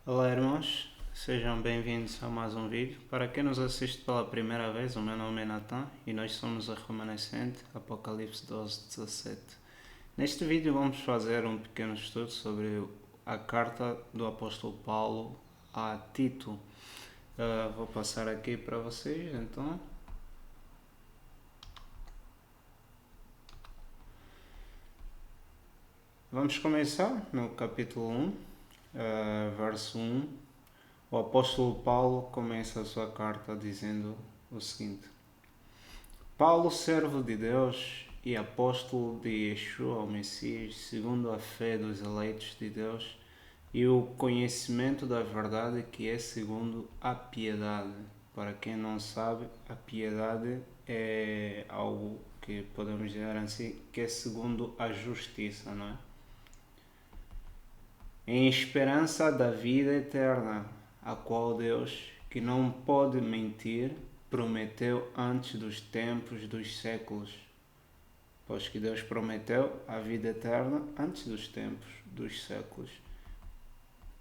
Olá irmãos, sejam bem-vindos a mais um vídeo. Para quem nos assiste pela primeira vez, o meu nome é Nathan e nós somos a Remanescente, Apocalipse 12:17. Neste vídeo vamos fazer um pequeno estudo sobre a carta do apóstolo Paulo a Tito. Vou passar aqui para vocês, então. Vamos começar no capítulo 1, verso 1. O apóstolo Paulo começa a sua carta dizendo o seguinte: Paulo, servo de Deus e apóstolo de Yeshua, o Messias, segundo a fé dos eleitos de Deus e o conhecimento da verdade que é segundo a piedade. Para quem não sabe, a piedade é algo que podemos dizer assim, que é segundo a justiça, não é? Em esperança da vida eterna, a qual Deus, que não pode mentir, prometeu antes dos tempos dos séculos. Pois que Deus prometeu a vida eterna antes dos tempos dos séculos.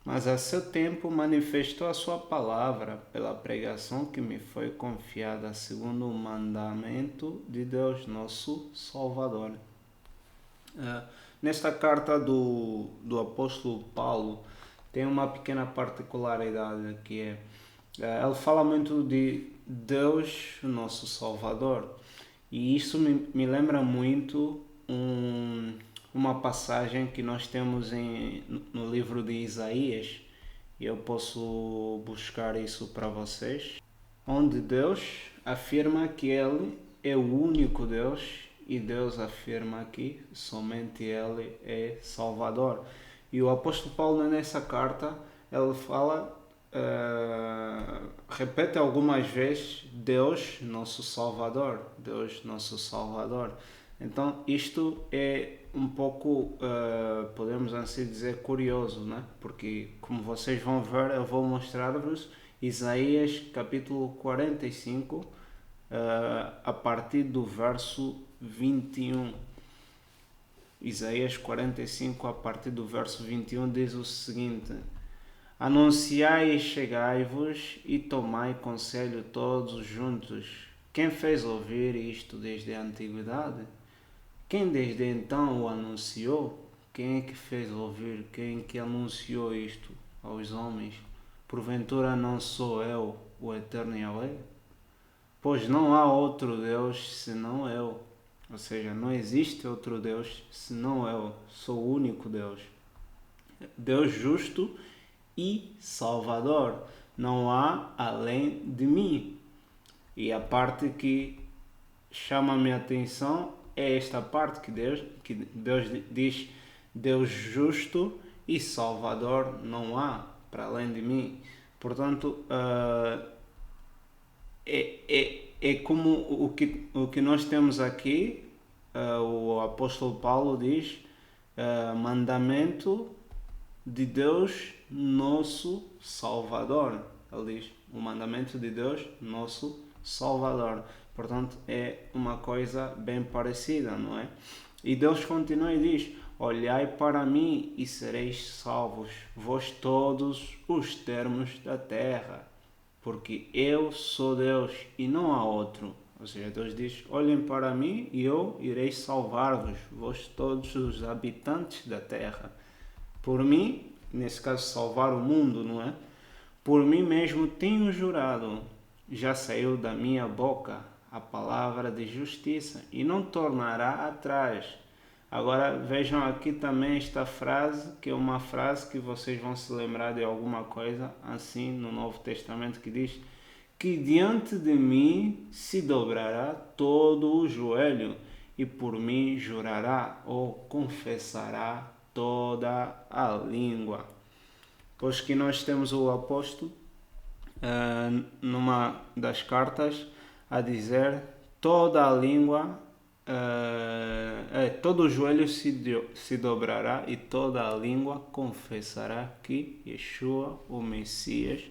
Mas a seu tempo manifestou a sua palavra pela pregação que me foi confiada segundo o mandamento de Deus, nosso Salvador. Nesta carta do apóstolo Paulo tem uma pequena particularidade que é, ele fala muito de Deus, nosso Salvador, e isso me lembra muito uma passagem que nós temos no livro de Isaías, e eu posso buscar isso para vocês, onde Deus afirma que Ele é o único Deus e Deus afirma que somente Ele é Salvador. E o apóstolo Paulo nessa carta, ele fala, repete algumas vezes, Deus nosso Salvador, Deus nosso Salvador. Então isto é um pouco, podemos assim dizer, curioso, né? Porque como vocês vão ver, eu vou mostrar-vos Isaías capítulo 45, a partir do verso 21. Isaías 45, a partir do verso 21, diz o seguinte: Anunciai e chegai-vos e tomai conselho todos juntos. Quem fez ouvir isto desde a antiguidade? Quem desde então o anunciou? Quem é que fez ouvir? Quem é que anunciou isto aos homens? Porventura não sou eu, o eterno Yahweh? Pois não há outro Deus senão eu. Ou seja, não existe outro Deus senão eu. Sou o único Deus. Deus justo e Salvador. Não há além de mim. E a parte que chama a minha atenção é esta parte que Deus diz: Deus justo e Salvador não há para além de mim. Portanto, é como o que nós temos aqui, o apóstolo Paulo diz, mandamento de Deus nosso Salvador. Ele diz, o mandamento de Deus nosso Salvador. Portanto, é uma coisa bem parecida, não é? E Deus continua e diz: Olhai para mim e sereis salvos, vós todos os termos da terra, porque eu sou Deus e não há outro. Ou seja, Deus diz: olhem para mim e eu irei salvar-vos, vós todos os habitantes da terra. Por mim, nesse caso salvar o mundo, não é? Por mim mesmo tenho jurado, já saiu da minha boca a palavra de justiça e não tornará atrás. Agora vejam aqui também esta frase, que é uma frase que vocês vão se lembrar de alguma coisa assim no Novo Testamento, que diz que diante de mim se dobrará todo o joelho e por mim jurará ou confessará toda a língua. Pois que nós temos o apóstolo numa das cartas a dizer toda a língua, todo o joelho se dobrará e toda a língua confessará que Yeshua, o Messias,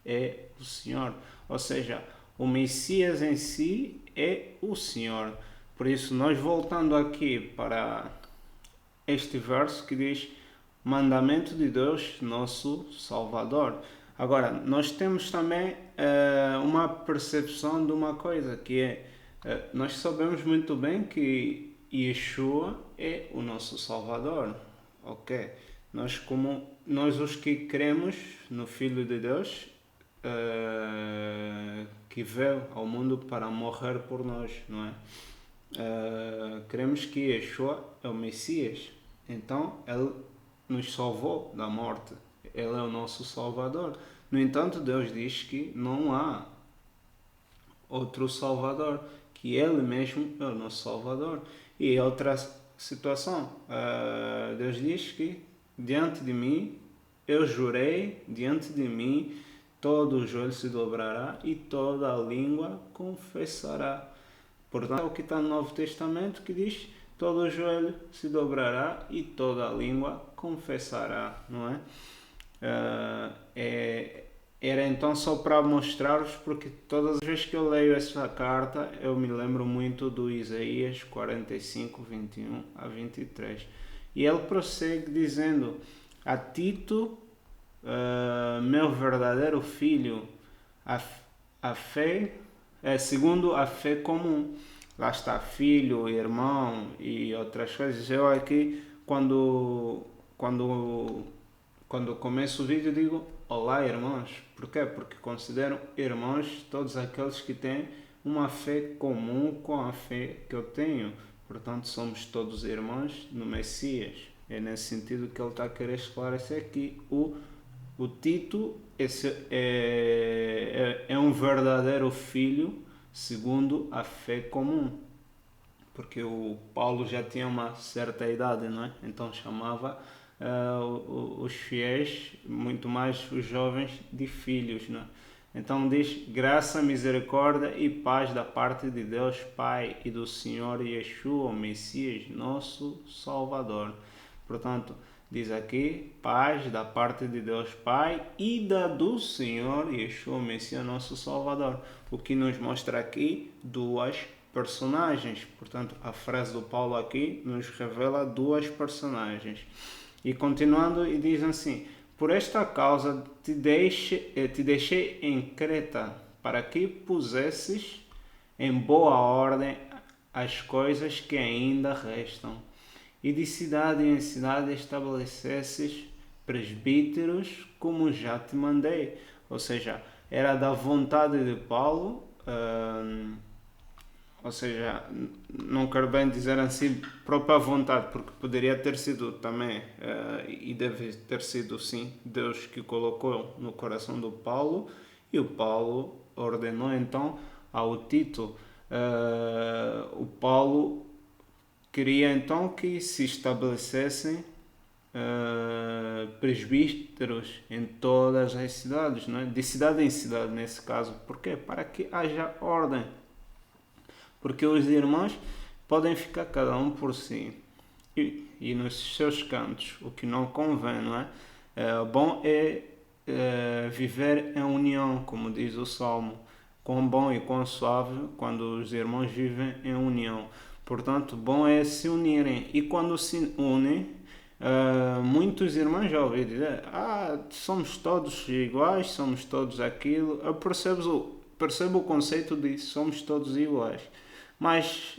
é o Senhor. Ou seja, o Messias em si é o Senhor. Por isso, nós voltando aqui para este verso que diz: mandamento de Deus, nosso Salvador. Agora, nós temos também uma percepção de uma coisa, que é, nós sabemos muito bem que Yeshua é o nosso Salvador, ok? Nós os que cremos no Filho de Deus, que veio ao mundo para morrer por nós, não é? Cremos que Yeshua é o Messias, então ele nos salvou da morte, ele é o nosso Salvador. No entanto, Deus diz que não há outro Salvador, que ele mesmo é o nosso Salvador. E outra situação, Deus diz que diante de mim, eu jurei, diante de mim todo o joelho se dobrará e toda a língua confessará. Portanto, é o que está no Novo Testamento que diz: todo o joelho se dobrará e toda a língua confessará, não é? Era então só para mostrar-vos, porque todas as vezes que eu leio essa carta, eu me lembro muito do Isaías 45, 21 a 23. E ele prossegue dizendo: a Tito, meu verdadeiro filho, a fé segundo a fé comum. Lá está, filho, irmão e outras coisas. Eu aqui, quando começo o vídeo, digo: olá, irmãos. Por quê? Porque considero irmãos todos aqueles que têm uma fé comum com a fé que eu tenho. Portanto, somos todos irmãos no Messias. É nesse sentido que ele está a querer esclarecer aqui. O Tito é um verdadeiro filho segundo a fé comum, porque o Paulo já tinha uma certa idade, não é? Então chamava os fiéis, muito mais os jovens, de filhos, não é? Então diz: graça, misericórdia e paz da parte de Deus Pai e do Senhor Yeshua, o Messias, nosso Salvador. Portanto, diz aqui: paz da parte de Deus Pai e do Senhor Yeshua, o Messias, nosso Salvador. O que nos mostra aqui duas personagens. Portanto, a frase do Paulo aqui nos revela duas personagens. E continuando, e diz assim: por esta causa te deixei em Creta, para que pusesses em boa ordem as coisas que ainda restam, e de cidade em cidade estabelecesses presbíteros, como já te mandei. Ou seja, era da vontade de Paulo, ou seja, não quero bem dizer assim própria vontade, porque poderia ter sido também, e deve ter sido sim, Deus que colocou no coração do Paulo, e o Paulo ordenou então ao Tito. O Paulo queria então que se estabelecessem presbíteros em todas as cidades, não é? De cidade em cidade nesse caso. Por quê? Para que haja ordem. Porque os irmãos podem ficar cada um por si e nos seus cantos, o que não convém, não é? Bom é viver em união, como diz o Salmo. Quão bom e quão suave quando os irmãos vivem em união. Portanto, bom é se unirem. E quando se unem, muitos irmãos já ouviram dizer: somos todos iguais, somos todos aquilo. Eu percebo o conceito de somos todos iguais. Mas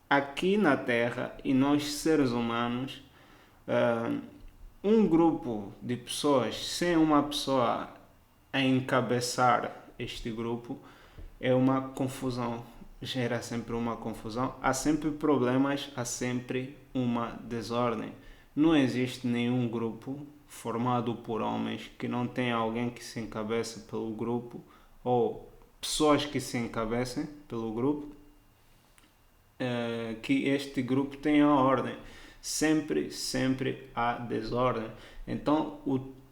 aqui na Terra, e nós seres humanos, um grupo de pessoas sem uma pessoa a encabeçar este grupo é uma confusão, gera sempre uma confusão, há sempre problemas, há sempre uma desordem. Não existe nenhum grupo formado por homens que não tenha alguém que se encabeça pelo grupo, ou pessoas que se encabecem pelo grupo, que este grupo tenha ordem. Sempre há desordem. Então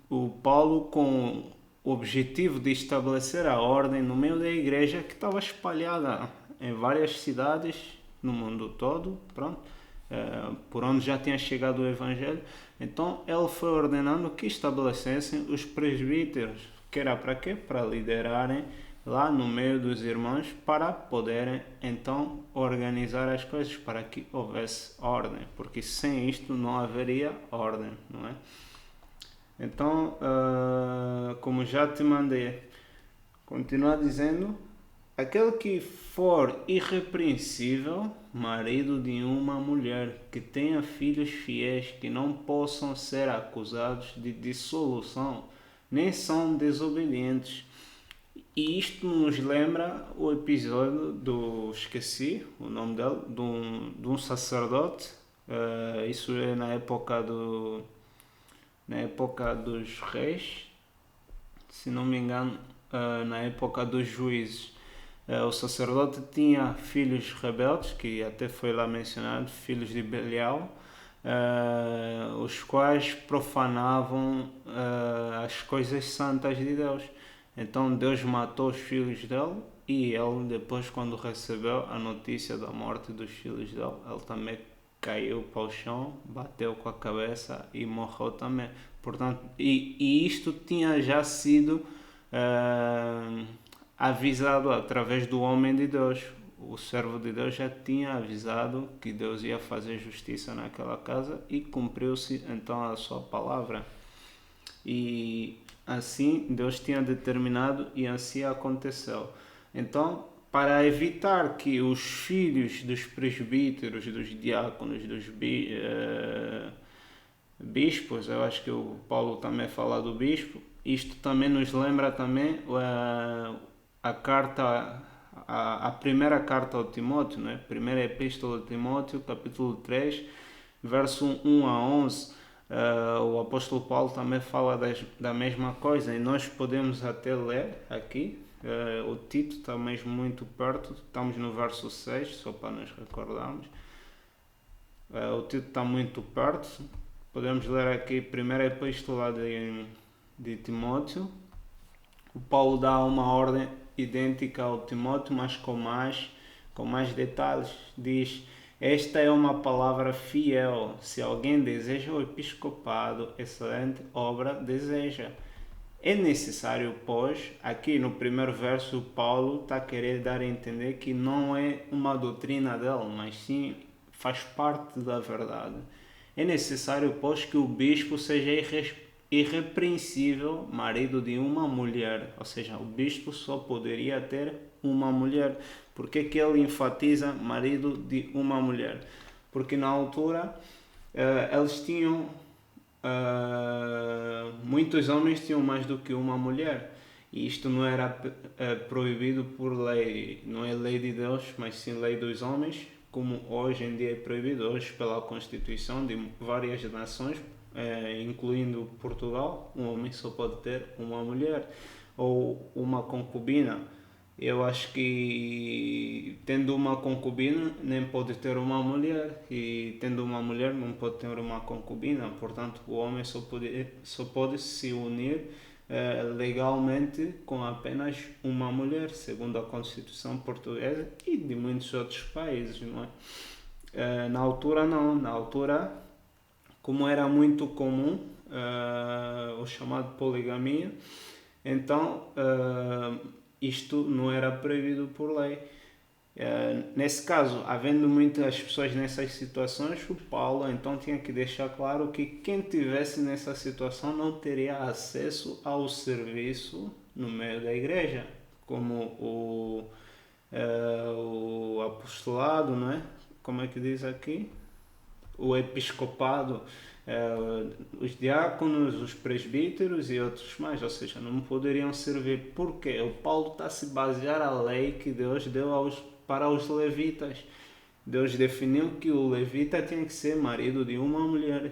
o Paulo, com o objetivo de estabelecer a ordem no meio da igreja que estava espalhada em várias cidades no mundo todo, pronto, por onde já tinha chegado o Evangelho, então ele foi ordenando que estabelecessem os presbíteros, que era para quê? Para liderarem lá no meio dos irmãos, para poderem então organizar as coisas, para que houvesse ordem, porque sem isto não haveria ordem, não é? Então, como já te mandei, continua dizendo: aquele que for irrepreensível, marido de uma mulher, que tenha filhos fiéis, que não possam ser acusados de dissolução, nem são desobedientes. E isto nos lembra o episódio do, esqueci o nome dele, de um sacerdote. Isso é na época dos reis, se não me engano, na época dos juízes. O sacerdote tinha filhos rebeldes, que até foi lá mencionado, filhos de Belial, os quais profanavam as coisas santas de Deus. Então Deus matou os filhos dele, e ele depois, quando recebeu a notícia da morte dos filhos dele, ele também caiu para o chão, bateu com a cabeça e morreu também. Portanto, e isto tinha já sido avisado através do homem de Deus. O servo de Deus já tinha avisado que Deus ia fazer justiça naquela casa, e cumpriu-se então a sua palavra. E assim Deus tinha determinado, e assim aconteceu. Então, para evitar que os filhos dos presbíteros, dos diáconos, dos bispos, eu acho que o Paulo também fala do bispo, isto também nos lembra também a carta, a primeira carta ao Timóteo, né? Primeira epístola de Timóteo, capítulo 3, verso 1 a 11. O apóstolo Paulo também fala da mesma coisa, e nós podemos até ler aqui. O Tito está mesmo muito perto, estamos no verso 6, só para nos recordarmos. O Tito está muito perto. Podemos ler aqui a primeira epístola de Timóteo. O Paulo dá uma ordem idêntica ao Timóteo, mas com mais detalhes. Diz: esta é uma palavra fiel. Se alguém deseja o episcopado, excelente obra deseja. É necessário, pois, aqui no primeiro verso, Paulo está a querer dar a entender que não é uma doutrina dele, mas sim faz parte da verdade. É necessário, pois, que o bispo seja irrepreensível, marido de uma mulher. Ou seja, o bispo só poderia ter uma mulher. Por que ele enfatiza marido de uma mulher? Porque na altura eles tinham... muitos homens tinham mais do que uma mulher. E isto não era proibido por lei. Não é lei de Deus, mas sim lei dos homens, como hoje em dia é proibido, hoje pela Constituição de várias nações, incluindo Portugal. Um homem só pode ter uma mulher ou uma concubina. Eu acho que tendo uma concubina nem pode ter uma mulher, e tendo uma mulher não pode ter uma concubina. Portanto, o homem só pode se unir legalmente com apenas uma mulher, segundo a Constituição portuguesa e de muitos outros países, não é? Na altura não, na altura, como era muito comum o chamado poligamia, então isto não era proibido por lei. Nesse caso, havendo muitas pessoas nessas situações, o Paulo então tinha que deixar claro que quem tivesse nessa situação não teria acesso ao serviço no meio da igreja, como o apostolado, não é? Como é que diz aqui? O episcopado, os diáconos, os presbíteros e outros mais, ou seja, não poderiam servir. Porque o Paulo está a se basear a lei que Deus deu para os levitas. Deus definiu que o levita tinha que ser marido de uma mulher,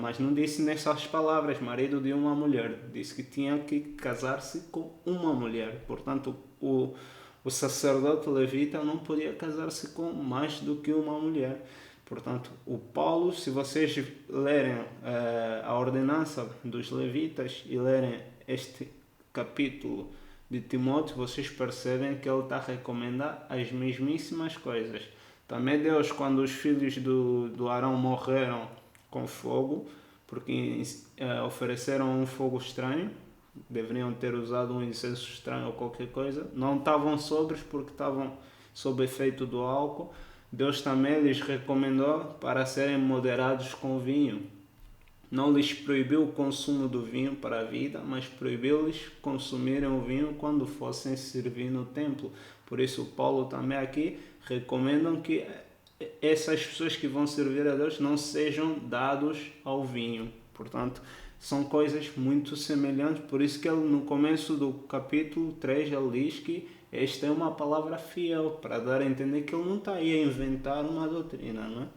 mas não disse nessas palavras marido de uma mulher, disse que tinha que casar-se com uma mulher. Portanto, o sacerdote levita não podia casar-se com mais do que uma mulher. Portanto, o Paulo, se vocês lerem a ordenança dos levitas e lerem este capítulo de Timóteo, vocês percebem que ele está a recomendar as mesmíssimas coisas. Também Deus, quando os filhos do Arão morreram com fogo, porque ofereceram um fogo estranho, deveriam ter usado um incenso estranho ou qualquer coisa, não estavam sóbrios porque estavam sob efeito do álcool. Deus também lhes recomendou para serem moderados com vinho, não lhes proibiu o consumo do vinho para a vida, mas proibiu-lhes consumirem o vinho quando fossem servir no templo. Por isso, Paulo também aqui recomendam que essas pessoas que vão servir a Deus não sejam dados ao vinho. Portanto, são coisas muito semelhantes. Por isso que ele, no começo do capítulo 3, ele diz que esta é uma palavra fiel, para dar a entender que ele não está aí a inventar uma doutrina, não é?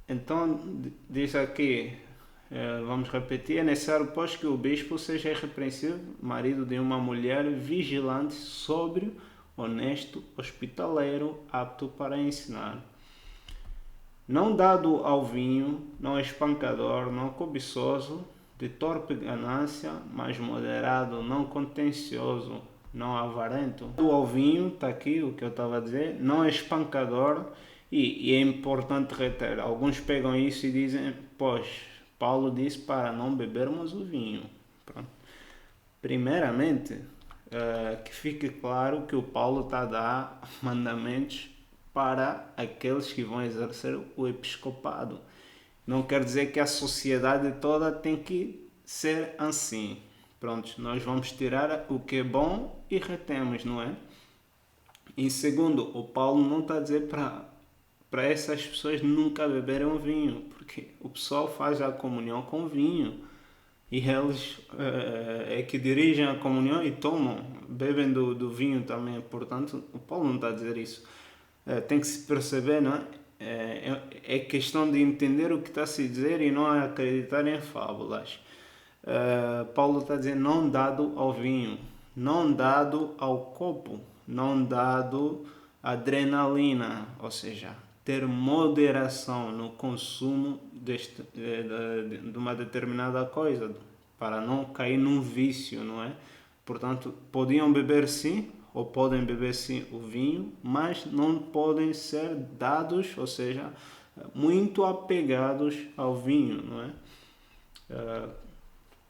Então, diz aqui, vamos repetir: é necessário, pois, que o bispo seja irrepreensível, marido de uma mulher, vigilante, sóbrio, honesto, hospitaleiro, apto para ensinar. Não dado ao vinho, não espancador, não cobiçoso, de torpe ganância, mas moderado, não contencioso, não avarento. Dado ao vinho, está aqui o que eu estava a dizer, não é espancador, e é importante reter. Alguns pegam isso e dizem, pois, Paulo disse para não bebermos o vinho. Pronto. Primeiramente, que fique claro que o Paulo está a dar mandamentos para aqueles que vão exercer o episcopado. Não quer dizer que a sociedade toda tem que ser assim. Pronto, nós vamos tirar o que é bom e retemos, não é? E segundo, o Paulo não está a dizer para essas pessoas nunca beberem o vinho, porque o pessoal faz a comunhão com vinho. E eles é que dirigem a comunhão e tomam, bebem do vinho também. Portanto, o Paulo não está a dizer isso. Tem que se perceber, não é? É questão de entender o que está a se dizer e não acreditar em fábulas. Paulo está a dizer não dado ao vinho, não dado ao copo, não dado à adrenalina, ou seja, ter moderação no consumo de uma determinada coisa, para não cair num vício, não é? Portanto, podiam beber sim, ou podem beber sim o vinho, mas não podem ser dados, ou seja, muito apegados ao vinho, não é?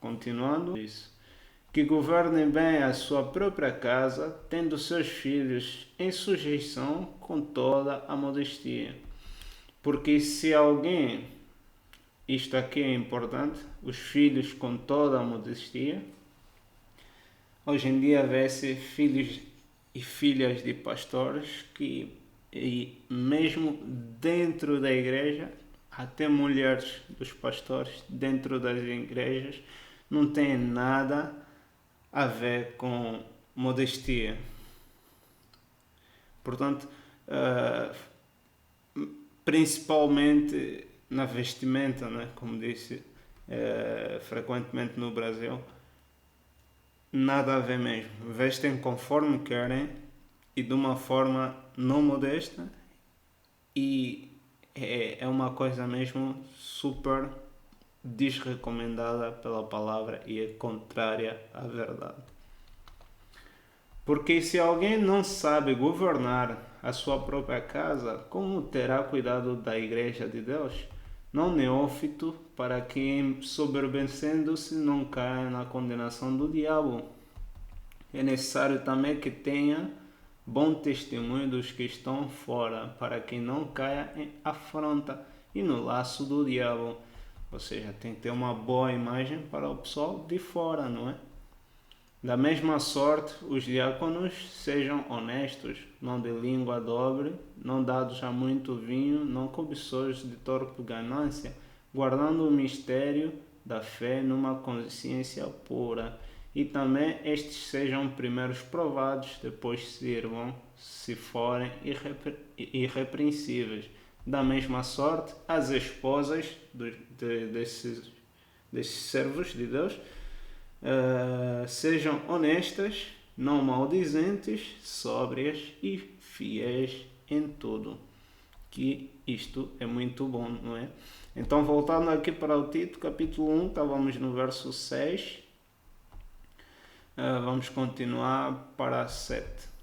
Continuando isso. Que governem bem a sua própria casa, tendo seus filhos em sujeição com toda a modestia. Porque se alguém, isto aqui é importante, os filhos com toda a modestia, hoje em dia vê-se filhos e filhas de pastores que, e mesmo dentro da igreja, até mulheres dos pastores dentro das igrejas, não têm nada a ver com modestia. Portanto, principalmente na vestimenta, né? Como disse, frequentemente no Brasil, nada a ver mesmo. Vestem conforme querem e de uma forma não modesta, e é uma coisa mesmo super desrecomendada pela palavra e é contrária à verdade. Porque se alguém não sabe governar a sua própria casa, como terá cuidado da igreja de Deus? Não neófito, para que, soberbecendo-se, não caia na condenação do diabo. É necessário também que tenha bom testemunho dos que estão fora, para que não caia em afronta e no laço do diabo. Ou seja, tem que ter uma boa imagem para o pessoal de fora, não é? Da mesma sorte, os diáconos sejam honestos, não de língua dobre, não dados a muito vinho, não cobiçosos de torpe ganância, guardando o mistério da fé numa consciência pura. E também estes sejam primeiros provados, depois sirvam, se forem irrepreensíveis. Da mesma sorte, as esposas desses servos de Deus sejam honestas, não maldizentes, sóbrias e fiéis em tudo. Que isto é muito bom, não é? Então, voltando aqui para o Tito, capítulo 1, estávamos no verso 6. Vamos continuar para 7.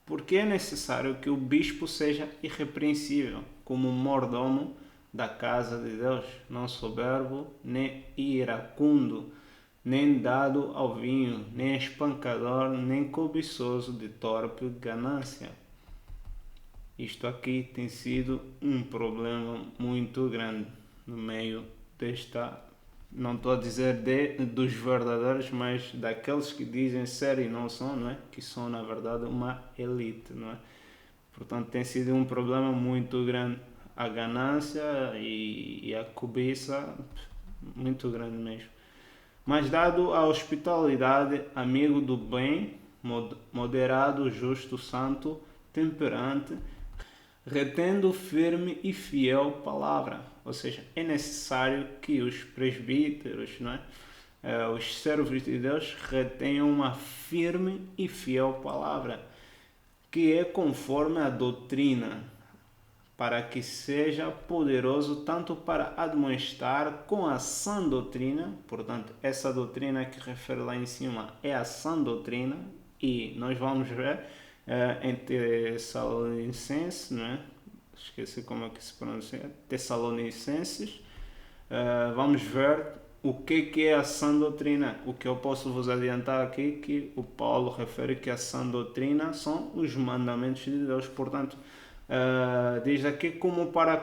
Porque é necessário que o bispo seja irrepreensível, como mordomo da casa de Deus, não soberbo, nem iracundo, nem dado ao vinho, nem espancador, nem cobiçoso de torpe ganância. Isto aqui tem sido um problema muito grande no meio desta, não estou a dizer dos verdadeiros, mas daqueles que dizem ser e não são, não é? Que são na verdade uma elite, não é? Portanto, tem sido um problema muito grande a ganância e a cobiça, muito grande mesmo. Mas dado a hospitalidade, amigo do bem, moderado, justo, santo, temperante, retendo firme e fiel palavra. Ou seja, é necessário que os presbíteros, não é? Os servos de Deus retenham uma firme e fiel palavra, que é conforme a doutrina, para que seja poderoso tanto para admoestar com a sã doutrina. Portanto, essa doutrina que refere lá em cima é a sã doutrina, e nós vamos ver em Tessalonicenses, não é? Esqueci como é que se pronuncia, Tessalonicenses, vamos ver o que é a sã doutrina. O que eu posso vos adiantar aqui, que o Paulo refere que a sã doutrina são os mandamentos de Deus. Portanto, diz aqui como para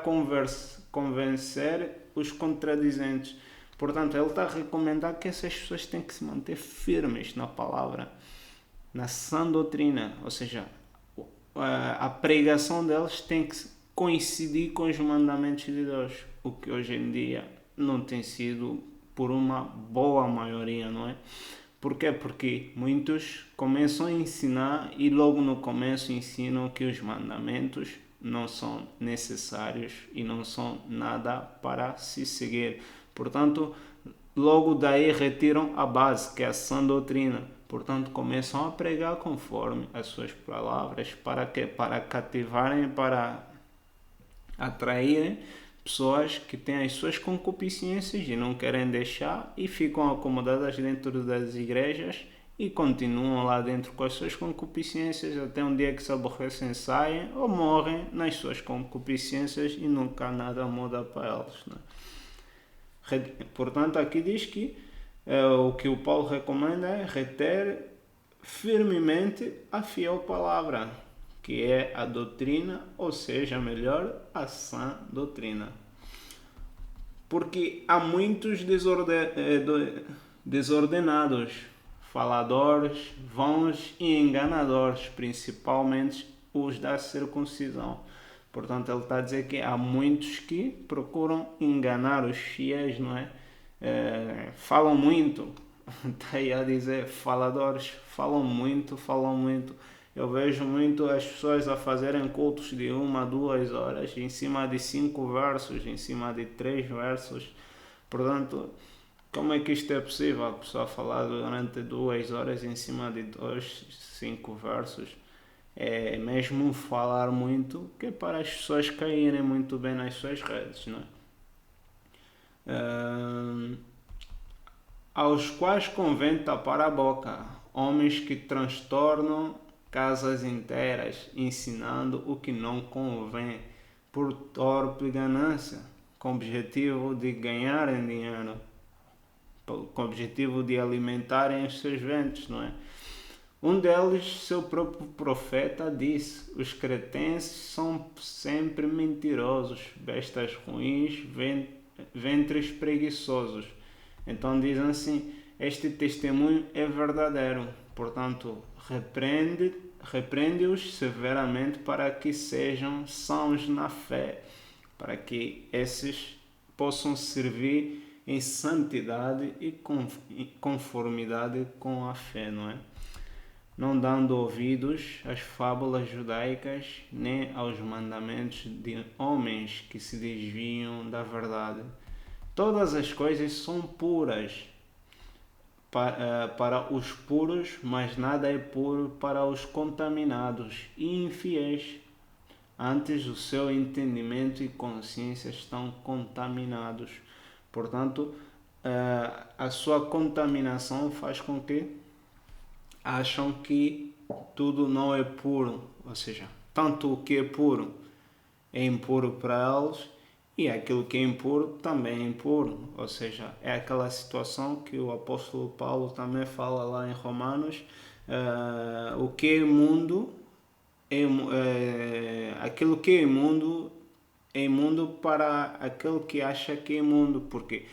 convencer os contradizentes. Portanto, ele está a recomendar que essas pessoas têm que se manter firmes na palavra, na sã doutrina, ou seja, a pregação deles tem que coincidir com os mandamentos de Deus, o que hoje em dia não tem sido por uma boa maioria, não é? Porquê? Porque muitos começam a ensinar e logo no começo ensinam que os mandamentos não são necessários e não são nada para se seguir. Portanto, logo daí retiram a base, que é a sã doutrina. Portanto, começam a pregar conforme as suas palavras. Para quê? Para cativarem, para atraírem pessoas que têm as suas concupiscências e não querem deixar, e ficam acomodadas dentro das igrejas e continuam lá dentro com as suas concupiscências até um dia que se aborrecem, saem ou morrem nas suas concupiscências e nunca nada muda para eles, né? Portanto, aqui diz que o que o Paulo recomenda é reter firmemente a fiel palavra, que é a doutrina, ou seja, melhor, a sã doutrina. Porque há muitos desordenados, faladores, vãos e enganadores, principalmente os da circuncisão. Portanto, ele está a dizer que há muitos que procuram enganar os fiéis, não é? Falam muito, está aí a dizer, faladores, falam muito. Eu vejo muito as pessoas a fazerem cultos de 1 a 2 horas, em cima de 5 versos, em cima de 3 versos. Portanto, como é que isto é possível? A pessoa falar durante 2 horas em cima de 5 versos. É mesmo falar muito, que é para as pessoas caírem muito bem nas suas redes, não é? Aos quais convém tapar a boca, homens que transtornam casas inteiras, ensinando o que não convém, por torpe ganância, com o objetivo de ganharem dinheiro, com o objetivo de alimentarem os seus ventres, não é? Um deles, seu próprio profeta, disse: os cretenses são sempre mentirosos, bestas ruins, ventres preguiçosos. Então dizem assim: este testemunho é verdadeiro, portanto repreende-os severamente para que sejam sãos na fé, para que esses possam servir em santidade e conformidade com a fé, não é? Não dando ouvidos às fábulas judaicas, nem aos mandamentos de homens que se desviam da verdade. Todas as coisas são puras para os puros, mas nada é puro para os contaminados e infiéis. Antes, o seu entendimento e consciência estão contaminados. Portanto, a sua contaminação faz com que acham que tudo não é puro, ou seja, tanto o que é puro é impuro para eles e aquilo que é impuro também é impuro, ou seja, é aquela situação que o apóstolo Paulo também fala lá em Romanos, o que é imundo aquilo que é imundo para aquele que acha que é imundo, porque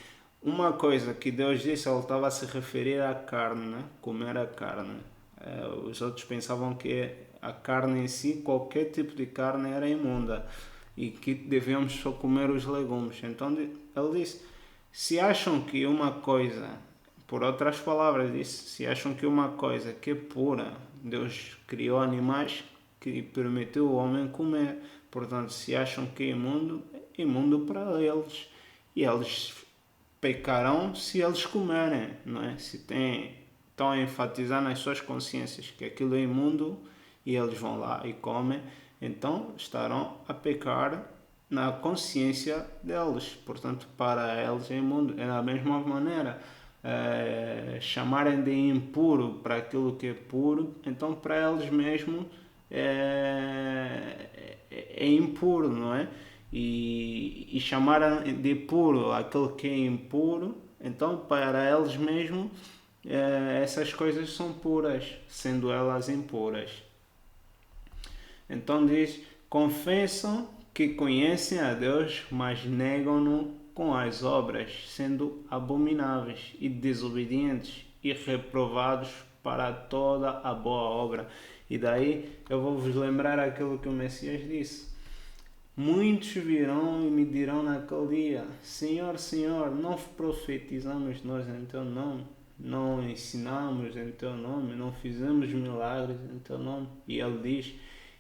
uma coisa que Deus disse, ele estava a se referir à carne, né? Comer a carne. Os outros pensavam que a carne em si, qualquer tipo de carne era imunda e que devíamos só comer os legumes. Então ele disse, se acham que uma coisa, por outras palavras, disse, se acham que uma coisa que é pura, Deus criou animais que permitiu o homem comer. Portanto, se acham que é imundo para eles. E eles pecarão se eles comerem, não é? Se estão a enfatizar nas suas consciências que aquilo é imundo e eles vão lá e comem, então estarão a pecar na consciência deles. Portanto, para eles é imundo. É da mesma maneira, chamarem de impuro para aquilo que é puro, então para eles mesmo é impuro, não é? E chamarem de puro aquele que é impuro, então para eles mesmos essas coisas são puras, sendo elas impuras. Então diz, confessam que conhecem a Deus, mas negam-no com as obras, sendo abomináveis e desobedientes e reprovados para toda a boa obra. E daí eu vou vos lembrar aquilo que o Messias disse. Muitos virão e me dirão naquele dia, Senhor, Senhor, não profetizamos nós em teu nome, não ensinamos em teu nome, não fizemos milagres em teu nome. E ele diz,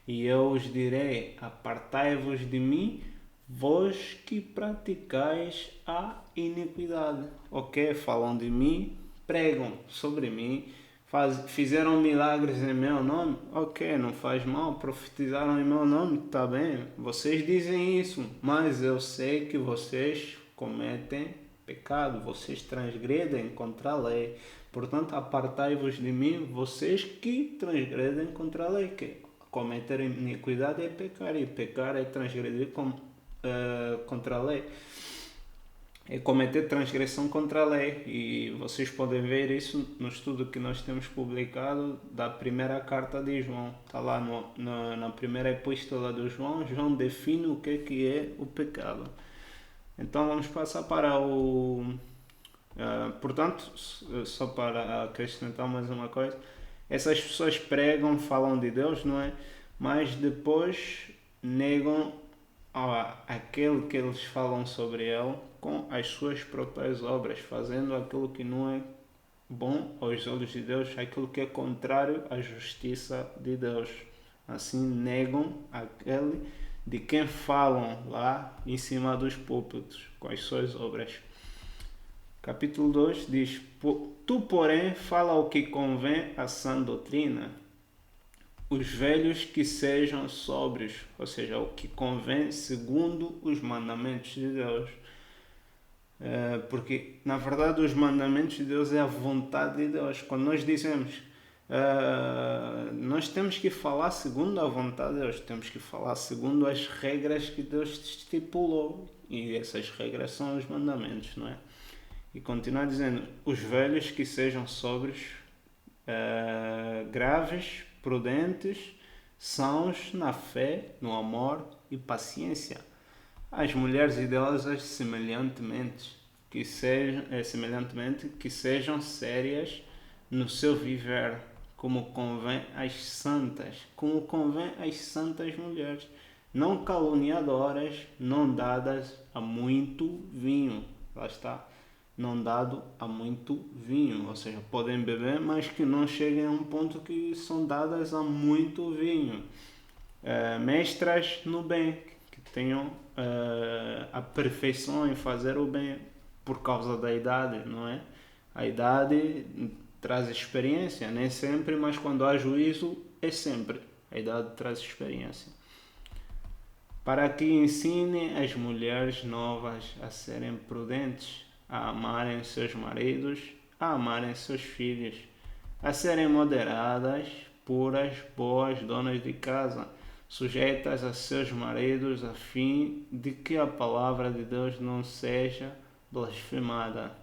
e eu os direi, apartai-vos de mim, vós que praticais a iniquidade. Ok? Falam de mim, pregam sobre mim, fizeram milagres em meu nome, ok, não faz mal, profetizaram em meu nome, tá bem, vocês dizem isso, mas eu sei que vocês cometem pecado, vocês transgredem contra a lei, portanto apartai-vos de mim, vocês que transgredem contra a lei, que cometer iniquidade é pecar, e pecar é transgredir contra a lei. É cometer transgressão contra a lei, e vocês podem ver isso no estudo que nós temos publicado da primeira carta de João. Está lá na primeira epístola de João. João define o que é o pecado. Então vamos passar para o... portanto, só para acrescentar mais uma coisa, essas pessoas pregam, falam de Deus, não é? Mas depois negam aquele que eles falam sobre ele com as suas próprias obras, fazendo aquilo que não é bom aos olhos de Deus, aquilo que é contrário à justiça de Deus. Assim negam aquele de quem falam lá em cima dos púlpitos com as suas obras. Capítulo 2 diz, tu porém fala o que convém à sã doutrina, os velhos que sejam sóbrios, ou seja, o que convém segundo os mandamentos de Deus. Porque, na verdade, os mandamentos de Deus é a vontade de Deus. Quando nós dizemos, nós temos que falar segundo a vontade de Deus, temos que falar segundo as regras que Deus estipulou. E essas regras são os mandamentos, não é? E continua dizendo, os velhos que sejam sóbrios, graves, prudentes, sãos na fé, no amor e paciência. As mulheres idosas semelhantemente que sejam sérias no seu viver, como convém às santas mulheres, não caluniadoras, não dadas a muito vinho. Lá está. Não dado a muito vinho, ou seja, podem beber, mas que não cheguem a um ponto que são dadas a muito vinho. Mestras no bem, que tenham a perfeição em fazer o bem por causa da idade, não é? A idade traz experiência, nem sempre, mas quando há juízo é sempre. A idade traz experiência. Para que ensine as mulheres novas a serem prudentes, a amarem seus maridos, a amarem seus filhos, a serem moderadas, puras, boas, donas de casa, sujeitas a seus maridos, a fim de que a palavra de Deus não seja blasfemada.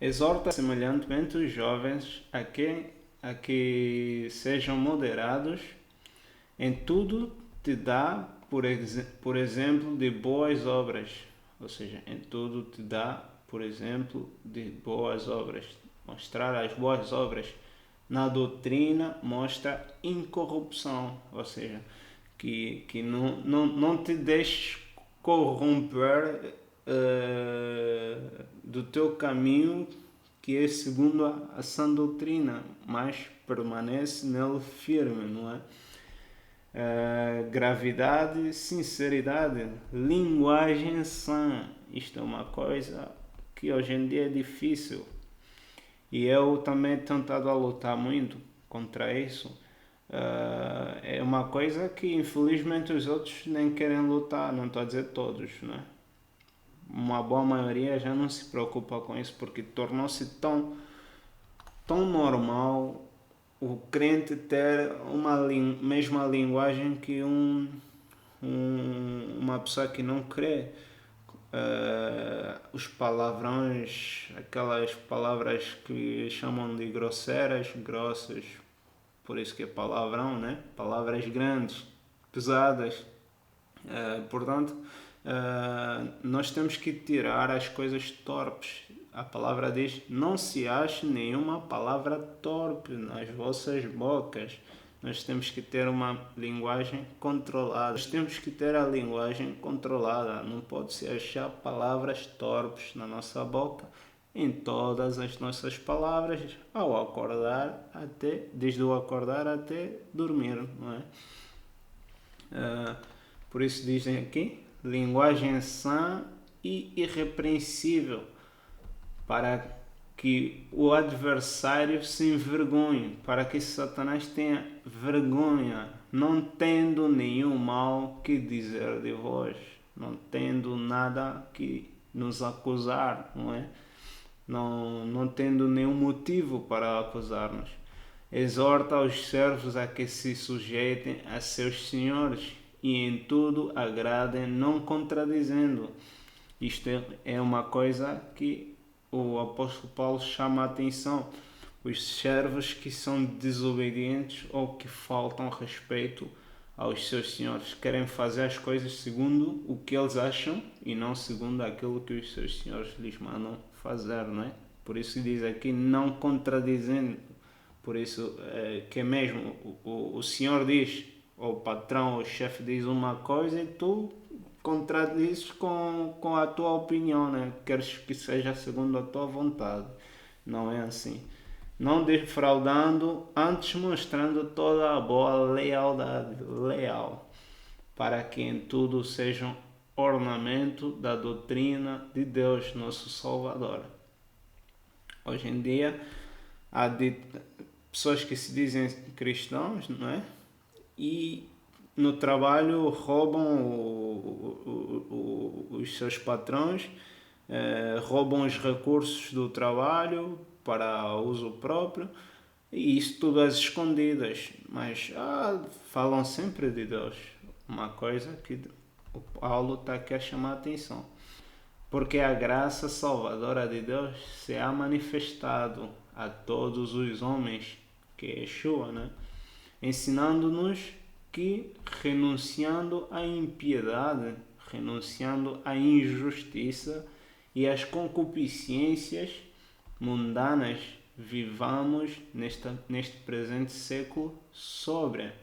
Exorta semelhantemente os jovens a que sejam moderados, Em tudo te dá, por exemplo, de boas obras. Ou seja, em tudo te dá, por exemplo, de boas obras. Mostrar as boas obras. Na doutrina mostra incorrupção, ou seja, que não te deixes corromper do teu caminho, que é segundo a sã doutrina, mas permanece nele firme, não é? Gravidade, sinceridade, linguagem sã. Isto é uma coisa que hoje em dia é difícil. E eu também tenho estado a lutar muito contra isso. É uma coisa que infelizmente os outros nem querem lutar, não estou a dizer todos, né? Uma boa maioria já não se preocupa com isso porque tornou-se tão normal o crente ter uma mesma linguagem que uma pessoa que não crê. Os palavrões, aquelas palavras que chamam de grosseiras, grossas, por isso que é palavrão, né? Palavras grandes, pesadas. Portanto, nós temos que tirar as coisas torpes. A palavra diz: não se ache nenhuma palavra torpe nas vossas bocas. Nós temos que ter uma linguagem controlada. Nós temos que ter a linguagem controlada. Não pode se achar palavras torpes na nossa boca, em todas as nossas palavras, ao acordar até, desde o acordar até dormir, não é? Por isso dizem aqui, linguagem sã e irrepreensível, para que o adversário se envergonhe, para que Satanás tenha vergonha, não tendo nenhum mal que dizer de vós, não tendo nada que nos acusar, não é? Não tendo nenhum motivo para acusar-nos. Exorta os servos a que se sujeitem a seus senhores e em tudo agradem, não contradizendo. Isto é uma coisa que o apóstolo Paulo chama a atenção. Os servos que são desobedientes ou que faltam respeito aos seus senhores, querem fazer as coisas segundo o que eles acham e não segundo aquilo que os seus senhores lhes mandam fazer, não é? Por isso diz aqui, não contradizendo. Por isso que é mesmo o senhor diz, ou o patrão, ou o chefe diz uma coisa e tu contradizes com a tua opinião, né? Queres que seja segundo a tua vontade. Não é assim. Não defraudando, antes mostrando toda a boa lealdade, leal, para que em tudo sejam ornamento da doutrina de Deus, nosso Salvador. Hoje em dia há pessoas que se dizem cristãos, não é? E no trabalho roubam os seus patrões, roubam os recursos do trabalho para uso próprio, e isso tudo às escondidas, mas falam sempre de Deus, uma coisa que o Paulo está aqui a chamar a atenção, porque a graça salvadora de Deus se ha manifestado a todos os homens, que é Yeshua, né? Ensinando-nos que, renunciando à impiedade, renunciando à injustiça e às concupiscências mundanas, vivamos neste presente século sóbria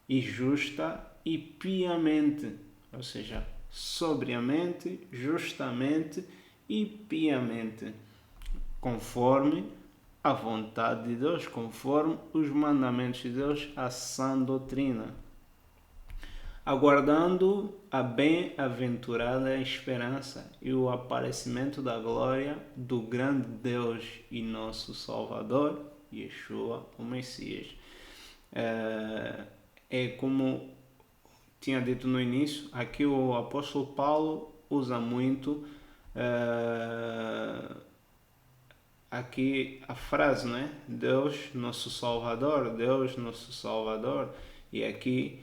e justa e piamente, ou seja, sobriamente, justamente e piamente, conforme a vontade de Deus, conforme os mandamentos de Deus, a sã doutrina, aguardando a bem-aventurada esperança e o aparecimento da glória do grande Deus e nosso Salvador, Yeshua, o Messias. É como tinha dito no início, aqui o apóstolo Paulo usa muito aqui a frase, né? Deus, nosso Salvador, Deus, nosso Salvador, e aqui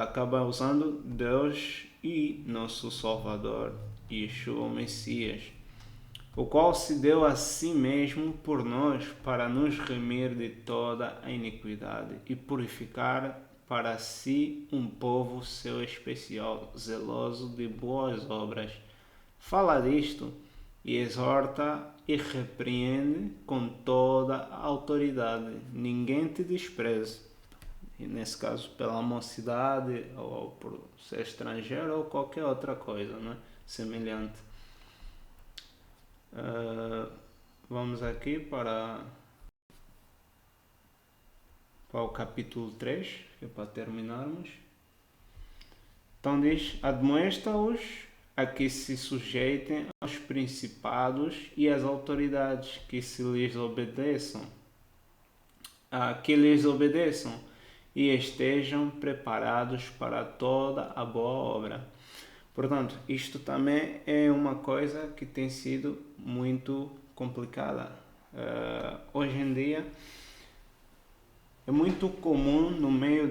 acaba usando Deus e nosso Salvador, Yeshua, o Messias, o qual se deu a si mesmo por nós para nos remir de toda a iniquidade e purificar para si um povo seu especial, zeloso de boas obras. Fala disto e exorta e repreende com toda a autoridade. Ninguém te despreze. E nesse caso pela mocidade ou por ser estrangeiro ou qualquer outra coisa, não é? Semelhante. Vamos aqui para o capítulo 3, que é para terminarmos. Então diz: admoesta-os a que se sujeitem aos principados e às autoridades, que lhes obedeçam e estejam preparados para toda a boa obra. Portanto, isto também é uma coisa que tem sido muito complicada. Hoje em dia é muito comum no meio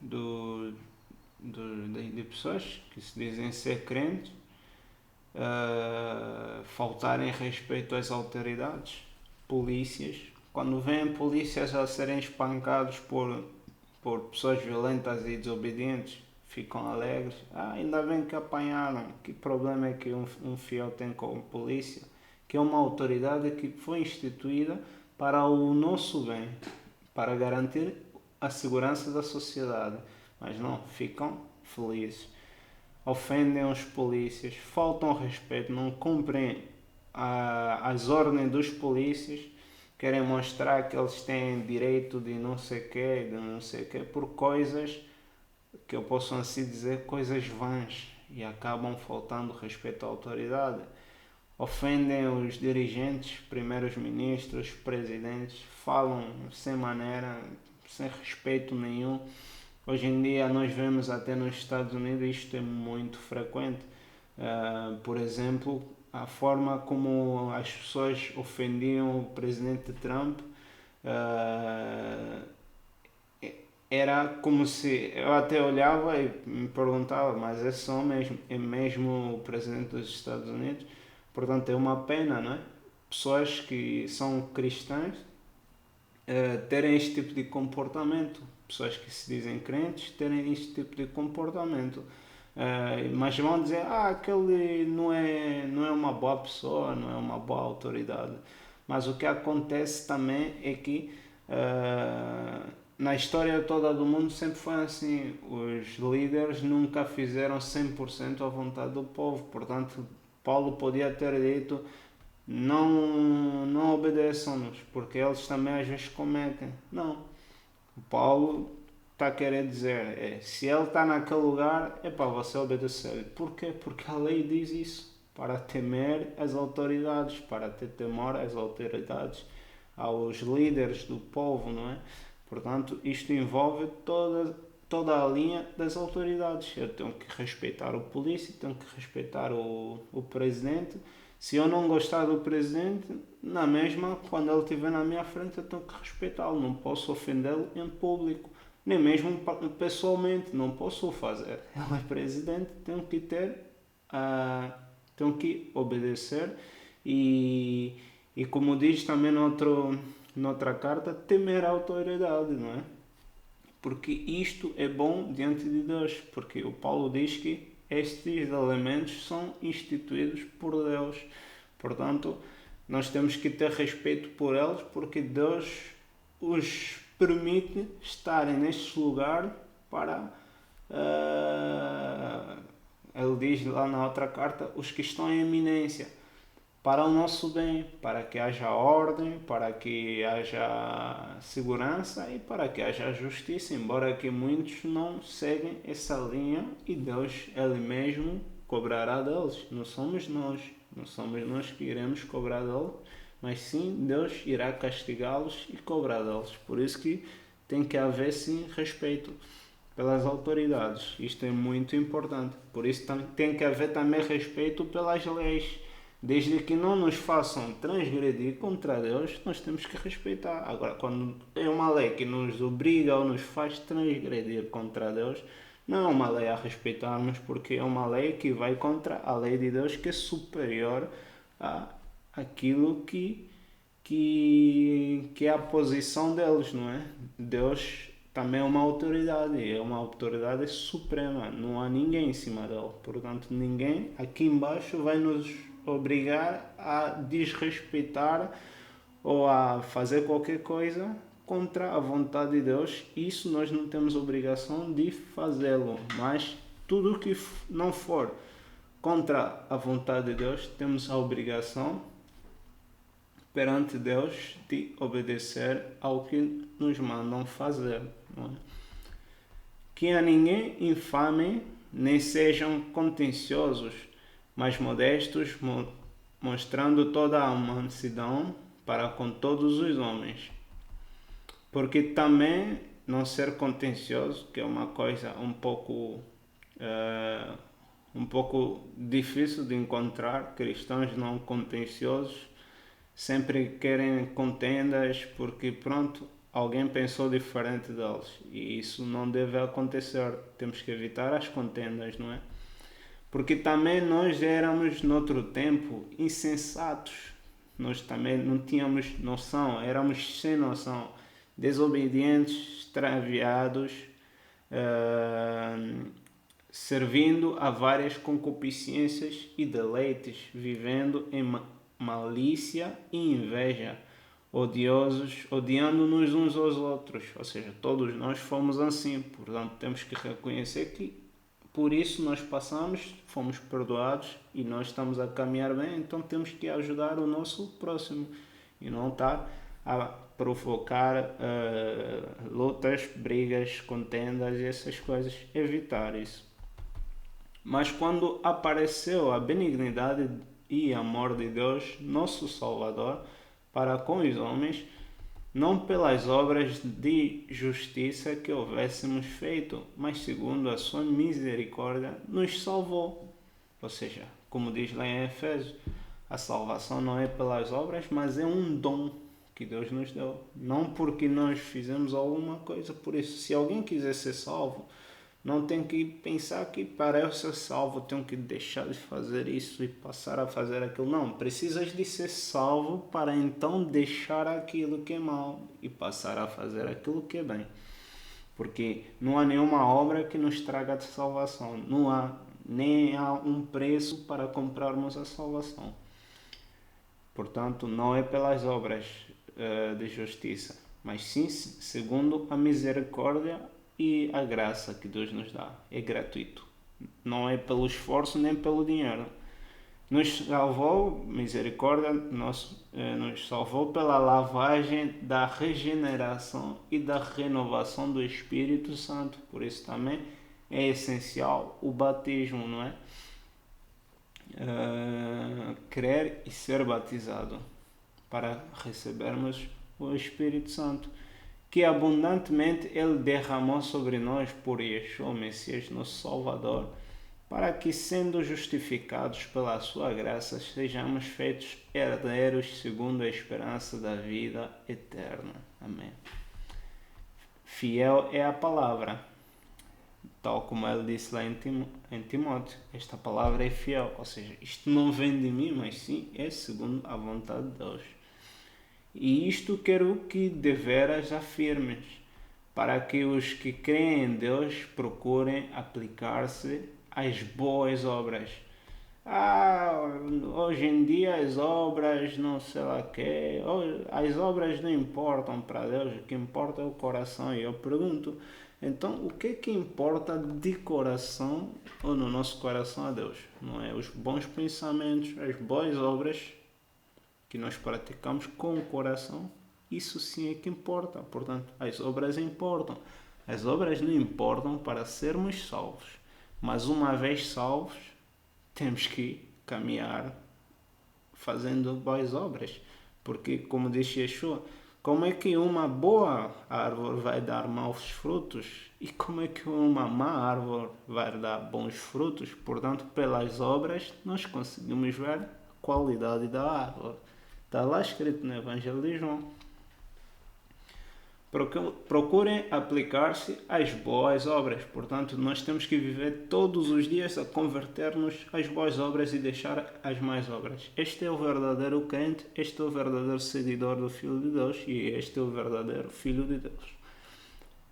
de pessoas que se dizem ser crentes faltarem respeito às autoridades, polícias. Quando vêm polícias a serem espancados por pessoas violentas e desobedientes, ficam alegres. Ainda bem que apanharam. Que problema é que um fiel tem com a polícia? Que é uma autoridade que foi instituída para o nosso bem, para garantir a segurança da sociedade. Mas não, ficam felizes. Ofendem os polícias, faltam ao respeito, não cumprem as ordens dos polícias, querem mostrar que eles têm direito de não sei quê, por coisas que eu posso assim dizer, coisas vãs, e acabam faltando respeito à autoridade. Ofendem os dirigentes, primeiros ministros, presidentes, falam sem maneira, sem respeito nenhum. Hoje em dia nós vemos até nos Estados Unidos isto é muito frequente. Por exemplo, a forma como as pessoas ofendiam o presidente Trump era como se eu até olhava e me perguntava, mas esse homem é mesmo o presidente dos Estados Unidos? Portanto, é uma pena, não é? Pessoas que são cristãs terem este tipo de comportamento. Pessoas que se dizem crentes terem este tipo de comportamento. Mas vão dizer, aquele não é uma boa pessoa, não é uma boa autoridade. Mas o que acontece também é que na história toda do mundo sempre foi assim. Os líderes nunca fizeram 100% a vontade do povo. Portanto, Paulo podia ter dito: não obedeçam-nos, porque eles também às vezes cometem. Não. O Paulo está a querer dizer, se ele está naquele lugar, é para você obedecer. Porquê? Porque a lei diz isso. Para temer as autoridades, para ter temor às autoridades, aos líderes do povo, não é? Portanto, isto envolve toda a linha das autoridades. Eu tenho que respeitar o polícia, tenho que respeitar o presidente. Se eu não gostar do presidente, na mesma, quando ele estiver na minha frente, eu tenho que respeitá-lo. Não posso ofendê-lo em público, nem mesmo pessoalmente. Não posso o fazer. Ele é presidente, tenho que obedecer e como diz também noutra carta, temer a autoridade, não é? Porque isto é bom diante de Deus, porque o Paulo diz que estes elementos são instituídos por Deus. Portanto, nós temos que ter respeito por eles, porque Deus os permite estarem neste lugar para... ele diz lá na outra carta, os que estão em eminência, para o nosso bem, para que haja ordem, para que haja segurança e para que haja justiça, embora que muitos não seguem essa linha e Deus, Ele mesmo, cobrará deles. Não somos nós que iremos cobrar deles, mas sim Deus irá castigá-los e cobrar deles. Por isso que tem que haver sim respeito pelas autoridades. Isto é muito importante. Por isso tem que haver também respeito pelas leis. Desde que não nos façam transgredir contra Deus, nós temos que respeitar. Agora, quando é uma lei que nos obriga ou nos faz transgredir contra Deus, não é uma lei a respeitarmos, porque é uma lei que vai contra a lei de Deus, que é superior a aquilo que é a posição deles, não é? Deus também é uma autoridade suprema, não há ninguém em cima dele. Portanto, ninguém aqui embaixo vai nos obrigar a desrespeitar ou a fazer qualquer coisa contra a vontade de Deus. Isso nós não temos obrigação de fazê-lo, mas tudo que não for contra a vontade de Deus, temos a obrigação perante Deus de obedecer ao que nos mandam fazer. Não é? Que a ninguém infame, nem sejam contenciosos, mas modestos, mostrando toda a mansidão para com todos os homens. Porque também não ser contencioso, que é uma coisa um pouco difícil de encontrar, cristãos não contenciosos, sempre querem contendas porque pronto, alguém pensou diferente deles, e isso não deve acontecer. Temos que evitar as contendas, não é? Porque também nós éramos noutro tempo insensatos, nós também não tínhamos noção, éramos sem noção, desobedientes, extraviados, servindo a várias concupiscências e deleites, vivendo em malícia e inveja, odiosos, odiando-nos uns aos outros. Ou seja, todos nós fomos assim, portanto temos que reconhecer que por isso nós passamos, fomos perdoados e nós estamos a caminhar bem, então temos que ajudar o nosso próximo e não estar a provocar lutas, brigas, contendas e essas coisas, evitar isso. Mas quando apareceu a benignidade e amor de Deus, nosso Salvador, para com os homens, não pelas obras de justiça que houvéssemos feito, mas segundo a sua misericórdia, nos salvou. Ou seja, como diz lá em Efésios, a salvação não é pelas obras, mas é um dom que Deus nos deu. Não porque nós fizemos alguma coisa. Por isso, se alguém quiser ser salvo, não tem que pensar que para eu ser salvo tenho que deixar de fazer isso e passar a fazer aquilo. Não, precisas de ser salvo para então deixar aquilo que é mal e passar a fazer aquilo que é bem. Porque não há nenhuma obra que nos traga de salvação. Não há, nem há um preço para comprarmos a salvação. Portanto, não é pelas obras de justiça, mas sim segundo a misericórdia e a graça que Deus nos dá. É gratuito. Não é pelo esforço nem pelo dinheiro. Nos salvou, misericórdia, nos salvou pela lavagem da regeneração e da renovação do Espírito Santo. Por isso também é essencial o batismo, não é? Crer e ser batizado para recebermos o Espírito Santo, que abundantemente Ele derramou sobre nós por Yeshua, o Messias, nosso Salvador, para que, sendo justificados pela sua graça, sejamos feitos herdeiros segundo a esperança da vida eterna. Amém. Fiel é a palavra, tal como ele disse lá em Timóteo. Esta palavra é fiel, ou seja, isto não vem de mim, mas sim é segundo a vontade de Deus. E isto quero que deveras afirmes, para que os que creem em Deus procurem aplicar-se às boas obras. Hoje em dia as obras não sei lá o quê, as obras não importam para Deus, o que importa é o coração. E eu pergunto, então o que é que importa de coração ou no nosso coração a Deus? Não é os bons pensamentos, as boas obras que nós praticamos com o coração? Isso sim é que importa. Portanto, as obras importam. As obras não importam para sermos salvos, mas uma vez salvos temos que caminhar fazendo boas obras, porque, como disse Yeshua, como é que uma boa árvore vai dar maus frutos e como é que uma má árvore vai dar bons frutos? Portanto, pelas obras nós conseguimos ver a qualidade da árvore. Está lá escrito no Evangelho de João. Procurem aplicar-se às boas obras. Portanto, nós temos que viver todos os dias a converter-nos às boas obras e deixar as más obras. Este é o verdadeiro crente, este é o verdadeiro seguidor do Filho de Deus e este é o verdadeiro Filho de Deus.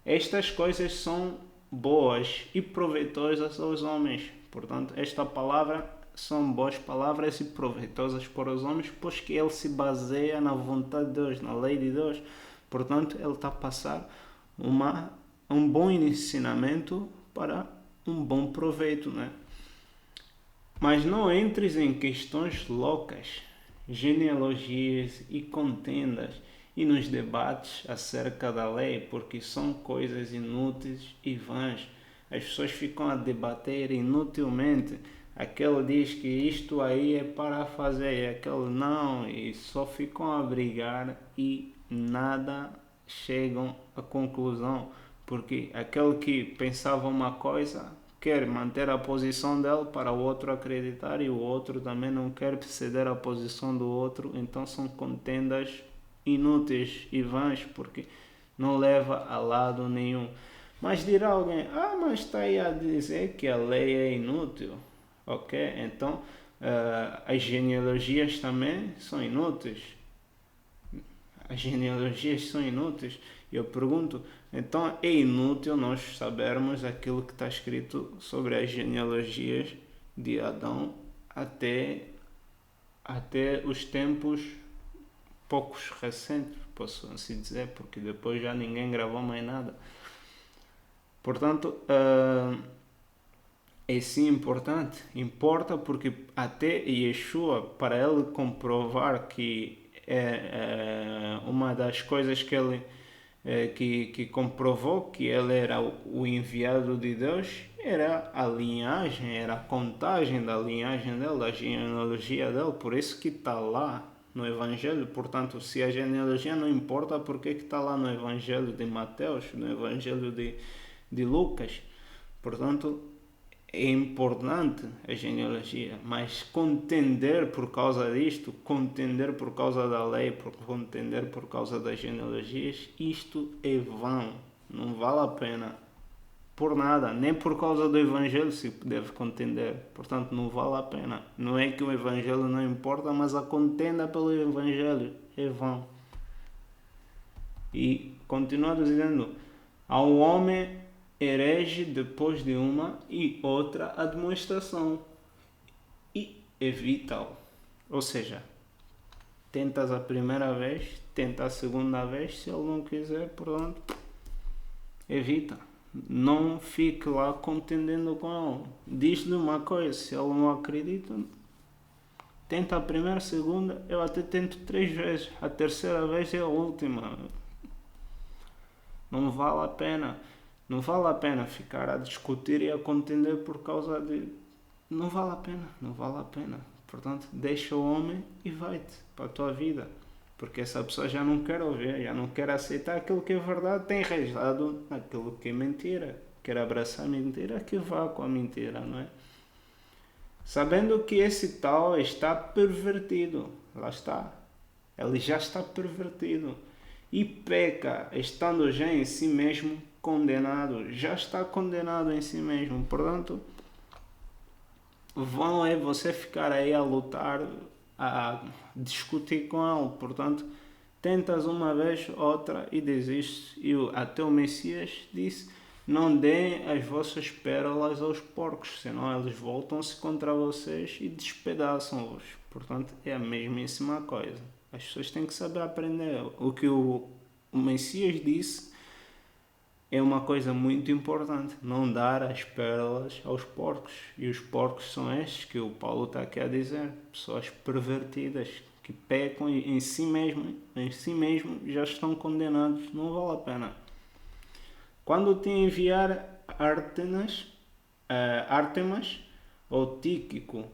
Estas coisas são boas e proveitosas aos homens. Portanto, esta palavra são boas palavras e proveitosas para os homens, pois que ele se baseia na vontade de Deus, na lei de Deus. Portanto, ele está a passar um bom ensinamento para um bom proveito, né? Mas não entres em questões loucas, genealogias e contendas e nos debates acerca da lei, porque são coisas inúteis e vãs. As pessoas ficam a debater inutilmente. Aquele diz que isto aí é para fazer, e aquele não, e só ficam a brigar e nada chegam à conclusão, porque aquele que pensava uma coisa quer manter a posição dele para o outro acreditar e o outro também não quer ceder a posição do outro, então são contendas inúteis e vãs, porque não leva a lado nenhum. Mas dirá alguém, mas está aí a dizer que a lei é inútil. Ok, então as genealogias também são inúteis. As genealogias são inúteis. Eu pergunto, então é inútil nós sabermos aquilo que está escrito sobre as genealogias de Adão até os tempos poucos recentes, posso assim dizer, porque depois já ninguém gravou mais nada. Portanto, é sim importante, importa porque até Yeshua, para ele comprovar que é uma das coisas que ele que comprovou que ele era o enviado de Deus, era a linhagem, era a contagem da linhagem dele, da genealogia dele, por isso que está lá no Evangelho. Portanto, se a genealogia não importa, por que está lá no Evangelho de Mateus, no Evangelho de Lucas? Portanto, é importante a genealogia, mas contender por causa disto, contender por causa da lei, contender por causa das genealogias, isto é vão, não vale a pena por nada, nem por causa do Evangelho se deve contender, portanto não vale a pena. Não é que o Evangelho não importa, mas a contenda pelo Evangelho é vão. E continua dizendo, há um homem herege depois de uma e outra admoestação e evita-o. Ou seja, tentas a primeira vez, tenta a segunda vez, se ele não quiser, pronto, evita. Não fique lá contendendo com ele. Diz-lhe uma coisa, se ele não acredita, tenta a primeira, a segunda, eu até tento 3 vezes, a terceira vez é a última. Não vale a pena. Não vale a pena ficar a discutir e a contender por causa de... Não vale a pena, não vale a pena. Portanto, deixa o homem e vai-te para a tua vida. Porque essa pessoa já não quer ouvir, já não quer aceitar aquilo que é verdade, tem enraizado naquilo que é mentira. Quer abraçar a mentira, que vá com a mentira, não é? Sabendo que esse tal está pervertido. Lá está. Ele já está pervertido. E peca, estando já em si mesmo condenado, já está condenado em si mesmo. Portanto, vão é você ficar aí a lutar, a discutir com ele. Portanto, tentas uma vez, outra e desistes. E até o Messias disse, não deem as vossas pérolas aos porcos, senão eles voltam-se contra vocês e despedaçam-vos. Portanto, é a mesmíssima coisa. As pessoas têm que saber aprender. O que o Messias disse é uma coisa muito importante, não dar as pérolas aos porcos. E os porcos são estes que o Paulo está aqui a dizer, pessoas pervertidas, que pecam em si mesmo já estão condenados, não vale a pena. Quando te enviar Ártemas ou Tíquico,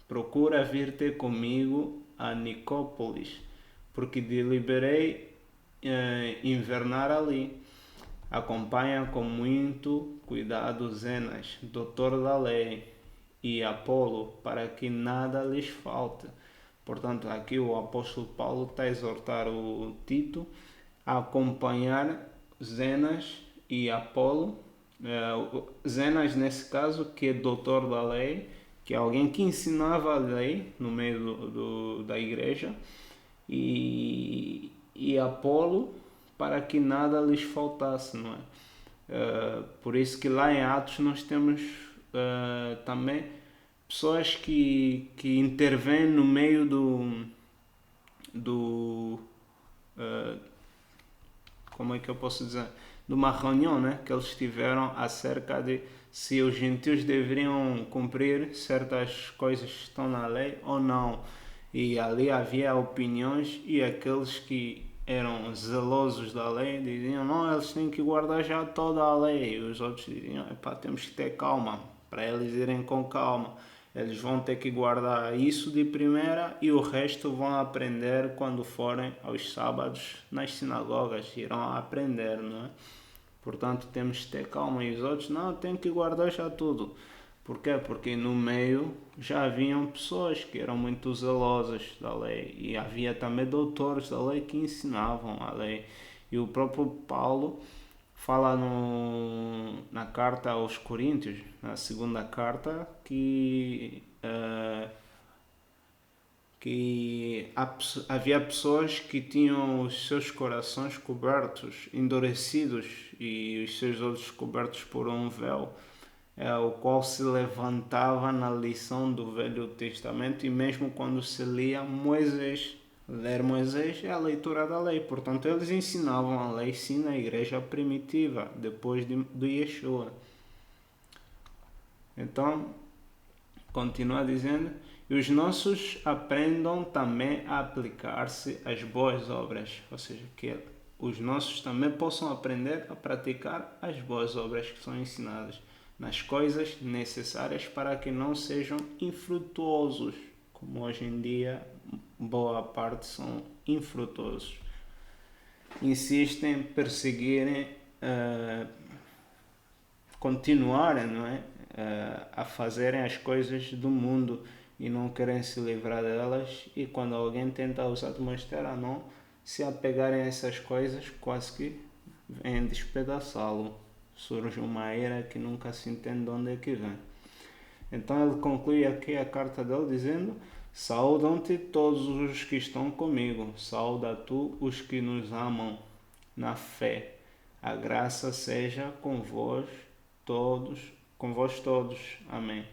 procura vir ter comigo a Nicópolis, porque deliberei invernar ali. Acompanha com muito cuidado Zenas, doutor da lei, e Apolo, para que nada lhes falte. Portanto, aqui o apóstolo Paulo está a exortar o Tito a acompanhar Zenas e Apolo. Zenas, nesse caso, que é doutor da lei, que é alguém que ensinava a lei no meio da igreja, e Apolo, para que nada lhes faltasse, não é? Por isso que lá em Atos nós temos também pessoas que intervêm no meio do como é que eu posso dizer, de uma reunião, né, que eles tiveram acerca de se os gentios deveriam cumprir certas coisas que estão na lei ou não. E ali havia opiniões e aqueles que eram zelosos da lei diziam não, eles têm que guardar já toda a lei. E os outros diziam, epá, temos que ter calma, para eles irem com calma. Eles vão ter que guardar isso de primeira e o resto vão aprender quando forem aos sábados nas sinagogas. Irão aprender, não é? Portanto, temos que ter calma. E os outros, não, tem que guardar já tudo. Porquê? Porque no meio já haviam pessoas que eram muito zelosas da lei. E havia também doutores da lei que ensinavam a lei. E o próprio Paulo fala na carta aos Coríntios, na segunda carta, que havia pessoas que tinham os seus corações cobertos, endurecidos, e os seus olhos cobertos por um véu, o qual se levantava na lição do Velho Testamento e mesmo quando se lia Moisés. Ler Moisés é a leitura da lei, portanto eles ensinavam a lei sim na igreja primitiva, depois de Yeshua. Então, continua dizendo, e os nossos aprendam também a aplicar-se às boas obras, ou seja, que os nossos também possam aprender a praticar as boas obras que são ensinadas nas coisas necessárias para que não sejam infrutuosos, como hoje em dia boa parte são infrutuosos. Insistem, perseguirem, continuarem, não é? A fazerem as coisas do mundo e não querem se livrar delas, e quando alguém tenta os admoestar a não se apegarem a essas coisas, quase que vêm despedaçá-lo. Surge uma era que nunca se entende de onde é que vem. Então ele conclui aqui a carta dele dizendo, saúdam-te todos os que estão comigo, saúda tu os que nos amam na fé. A graça seja com vós todos. Amém.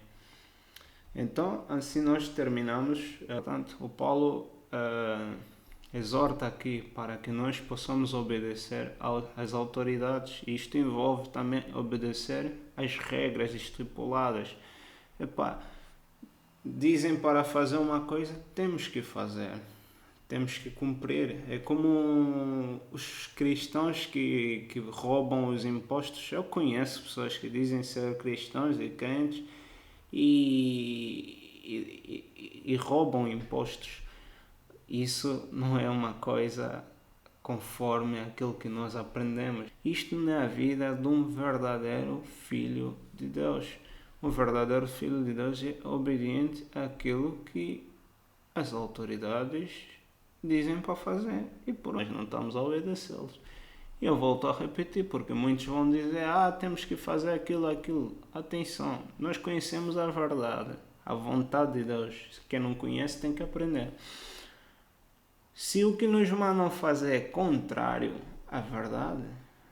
Então, assim nós terminamos. Portanto, o Paulo exorta aqui para que nós possamos obedecer às autoridades. Isto envolve também obedecer às regras estipuladas. Dizem para fazer uma coisa, temos que fazer. Temos que cumprir. É como os cristãos que roubam os impostos. Eu conheço pessoas que dizem ser cristãos e crentes e roubam impostos. Isso não é uma coisa conforme aquilo que nós aprendemos. Isto não é a vida de um verdadeiro filho de Deus. Um verdadeiro filho de Deus é obediente àquilo que as autoridades dizem para fazer e por nós não estamos a obedecê-los. E eu volto a repetir, porque muitos vão dizer, temos que fazer aquilo. Atenção, nós conhecemos a verdade, a vontade de Deus. Quem não conhece tem que aprender. Se o que nos mandam fazer é contrário à verdade,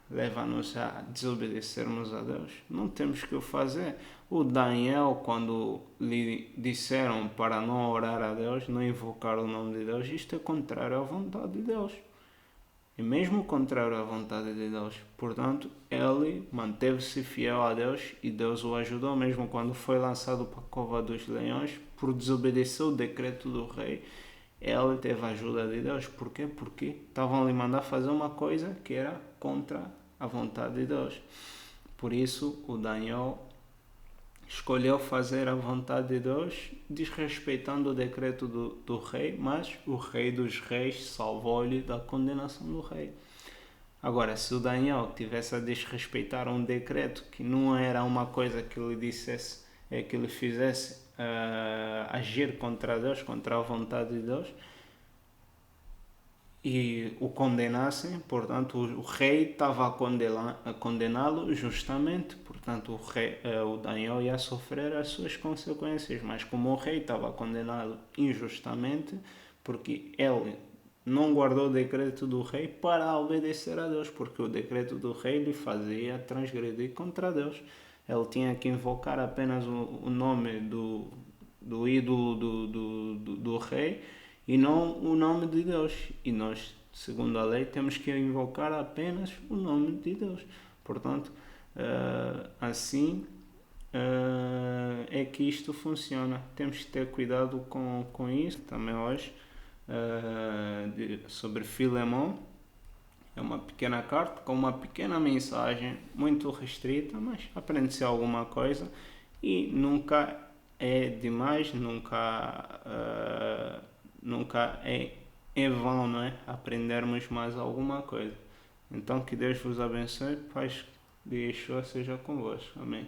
leva-nos a desobedecermos a Deus, não temos que o fazer. O Daniel, quando lhe disseram para não orar a Deus, não invocar o nome de Deus, isto é contrário à vontade de Deus. E mesmo contrário à vontade de Deus. Portanto, ele manteve-se fiel a Deus e Deus o ajudou, mesmo quando foi lançado para a cova dos leões, por desobedecer o decreto do rei. Ele teve a ajuda de Deus. Por quê? Porque estavam lhe mandar fazer uma coisa que era contra a vontade de Deus. Por isso, o Daniel escolheu fazer a vontade de Deus, desrespeitando o decreto do rei, mas o rei dos reis salvou-lhe da condenação do rei. Agora, se o Daniel tivesse a desrespeitar um decreto que não era uma coisa que lhe dissesse, que lhe fizesse agir contra Deus, contra a vontade de Deus, e o condenassem, portanto o rei estava a condená-lo justamente, portanto o Daniel ia sofrer as suas consequências, mas como o rei estava a condená-lo injustamente, porque ele não guardou o decreto do rei para obedecer a Deus, porque o decreto do rei lhe fazia transgredir contra Deus. Ele tinha que invocar apenas o nome do ídolo do rei e não o nome de Deus. E nós, segundo a lei, temos que invocar apenas o nome de Deus. Portanto, assim é que isto funciona. Temos que ter cuidado com isso. Também hoje, sobre Filemão, é uma pequena carta com uma pequena mensagem muito restrita, mas aprende-se alguma coisa e nunca é demais, nunca é em vão, não é? Aprendermos mais alguma coisa. Então que Deus vos abençoe, paz de Yeshua seja convosco. Amém.